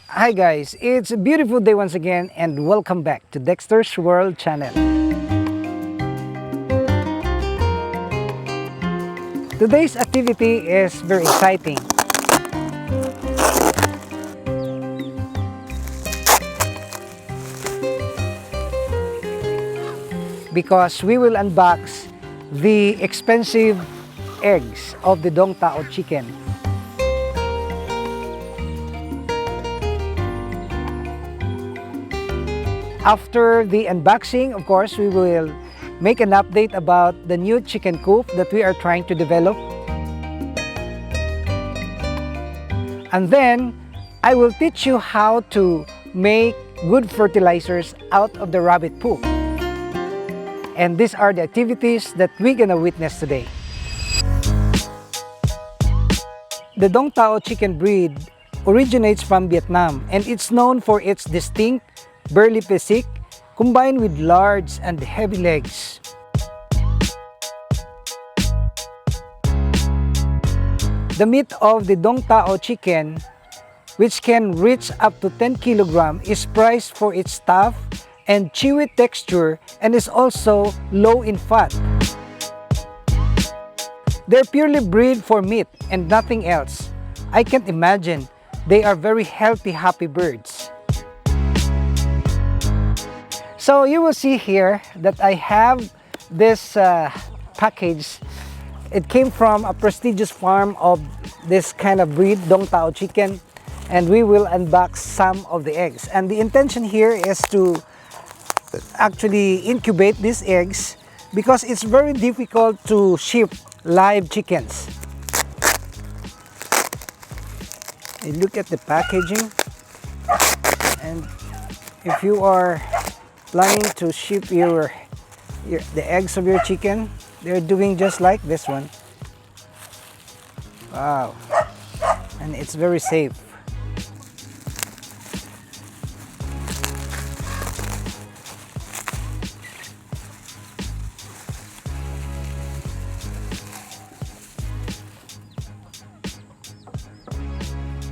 Hi guys, it's a beautiful day once again and welcome back to Dexter's World channel. Today's activity is very exciting. Because we will unbox the expensive eggs of the Dong Tao chicken. After the unboxing, of course, we will make an update about the new chicken coop that we are trying to develop. And then, I will teach you how to make good fertilizers out of the rabbit poop. And these are the activities that we're gonna witness today. The Dong Tao chicken breed originates from Vietnam and it's known for its distinct burly physique combined with large and heavy legs. The meat of the Dong Tao chicken, which can reach up to 10 kg, is prized for its tough and chewy texture and is also low in fat. They're purely bred for meat and nothing else. I can't imagine. They are very healthy, happy birds. So you will see here that I have this package. It came from a prestigious farm of this kind of breed, Dong Tao chicken, and we will unbox some of the eggs. And the intention here is to actually incubate these eggs because it's very difficult to ship live chickens. You look at the packaging, and if you are planning to ship the eggs of your chicken, they're doing just like this one. Wow, and it's very safe.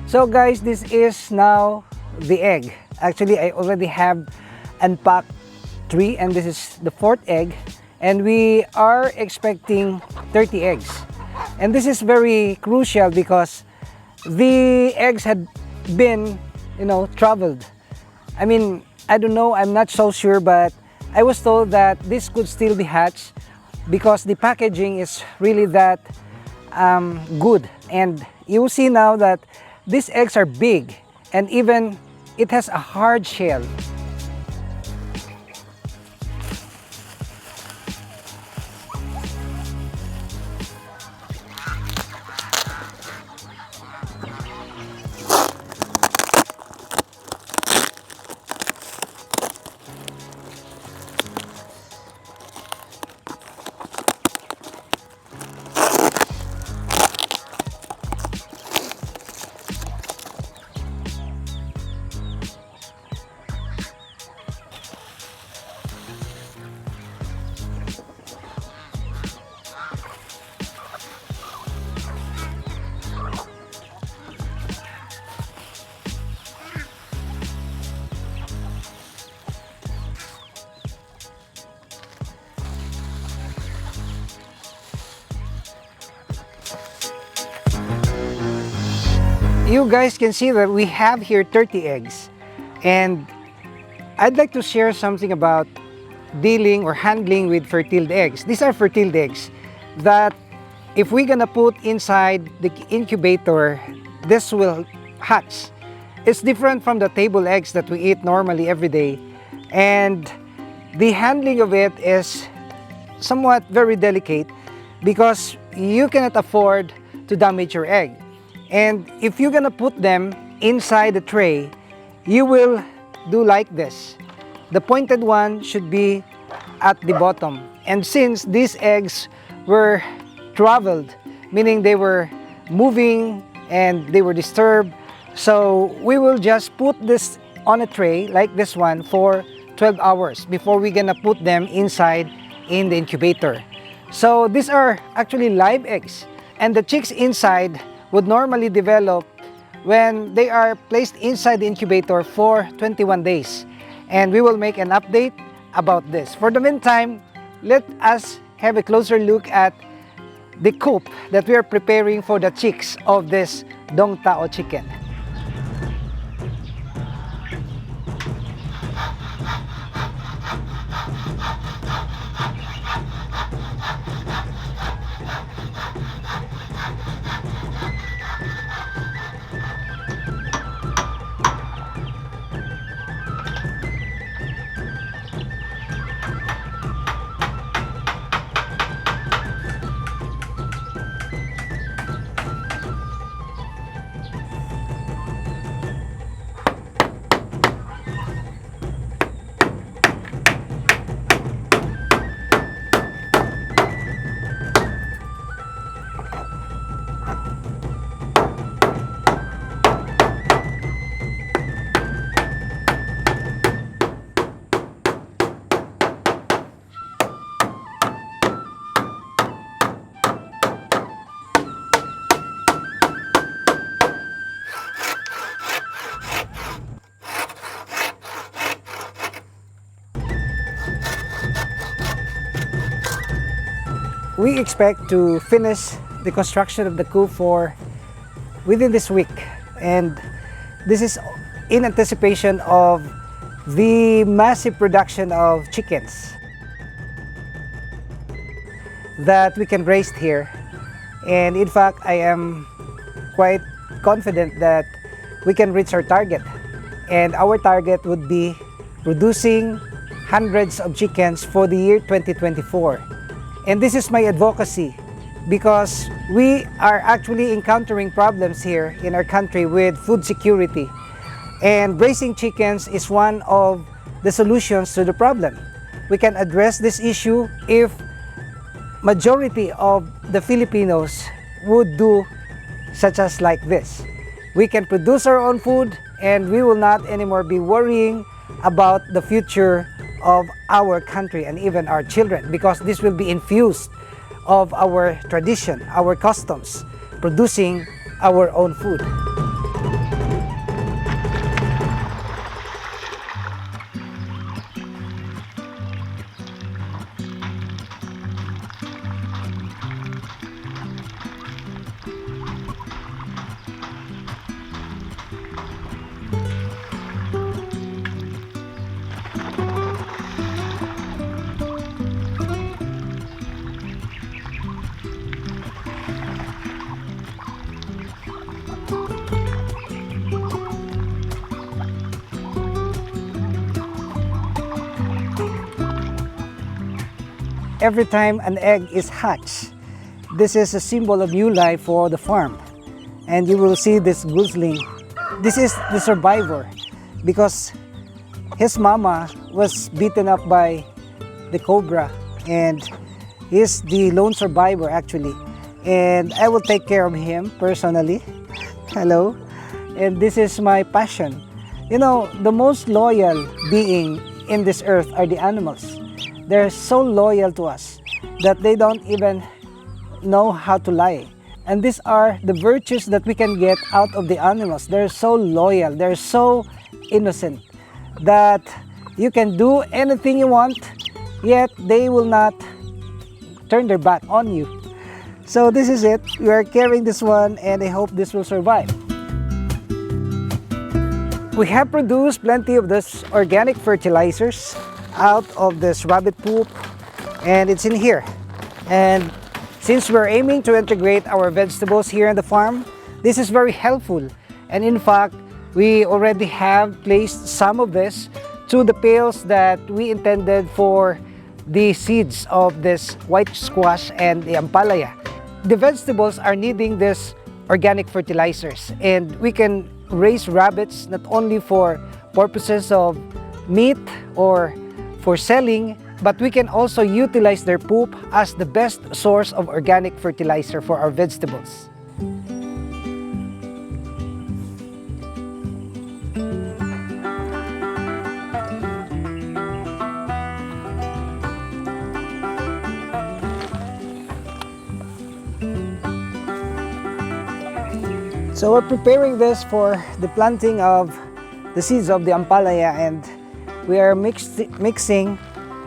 So guys, this is now the egg. Actually, I already have unpacked 3 and this is the 4th egg, and we are expecting 30 eggs. And this is very crucial because the eggs had been, traveled. I mean, I don't know, I'm not so sure, but I was told that this could still be hatched because the packaging is really that good. And you will see now that these eggs are big and even it has a hard shell. You guys can see that we have here 30 eggs, and I'd like to share something about dealing or handling with fertiled eggs. These are fertiled eggs that if we're gonna put inside the incubator, this will hatch. It's different from the table eggs that we eat normally every day, and the handling of it is somewhat very delicate because you cannot afford to damage your egg. And if you're gonna put them inside the tray, you will do like this. The pointed one should be at the bottom. And since these eggs were traveled, meaning they were moving and they were disturbed, so we will just put this on a tray like this one for 12 hours before we're gonna put them inside in the incubator. So these are actually live eggs, and the chicks inside would normally develop when they are placed inside the incubator for 21 days. And we will make an update about this. For the meantime, let us have a closer look at the coop that we are preparing for the chicks of this Dong Tao chicken. We expect to finish the construction of the coop within this week, and this is in anticipation of the massive production of chickens that we can raise here. And in fact, I am quite confident that we can reach our target, and our target would be producing hundreds of chickens for the year 2024. And this is my advocacy because we are actually encountering problems here in our country with food security. And raising chickens is one of the solutions to the problem. We can address this issue if majority of the Filipinos would do such as like this. We can produce our own food and we will not anymore be worrying about the future of our country and even our children, because this will be infused of our tradition, our customs, producing our own food. Every time an egg is hatched, this is a symbol of new life for the farm. And you will see this gosling. This is the survivor because his mama was beaten up by the cobra, and he's the lone survivor actually. And I will take care of him personally. Hello. And this is my passion. You know, the most loyal being in this earth are the animals. They're so loyal to us that they don't even know how to lie. And these are the virtues that we can get out of the animals. They're so loyal, they're so innocent that you can do anything you want, yet they will not turn their back on you. So this is it. We are carrying this one and I hope this will survive. We have produced plenty of this organic fertilizers out of this rabbit poop, and it's in here. And since we're aiming to integrate our vegetables here in the farm, this is very helpful. And in fact, we already have placed some of this to the pails that we intended for the seeds of this white squash and the ampalaya. The vegetables are needing this organic fertilizers, and we can raise rabbits not only for purposes of meat or for selling, but we can also utilize their poop as the best source of organic fertilizer for our vegetables. So we're preparing this for the planting of the seeds of the ampalaya, and we are mixing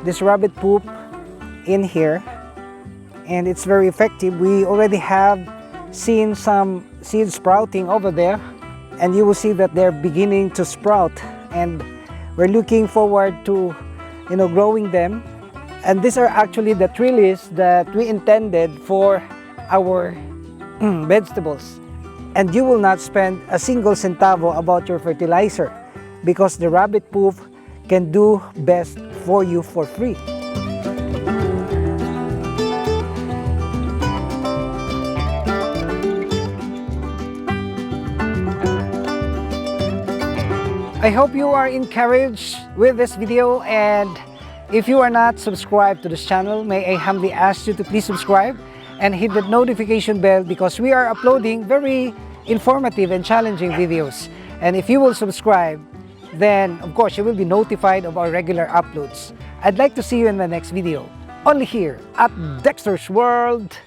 this rabbit poop in here, and it's very effective. We already have seen some seeds sprouting over there, and you will see that they're beginning to sprout, and we're looking forward to growing them. And these are actually the trellis that we intended for our vegetables. And you will not spend a single centavo about your fertilizer, because the rabbit poop can do best for you for free. I hope you are encouraged with this video, and if you are not subscribed to this channel, may I humbly ask you to please subscribe and hit the notification bell, because we are uploading very informative and challenging videos. And if you will subscribe, then of course you will be notified of our regular uploads. I'd like to see you in the next video, only here at Dexter's World.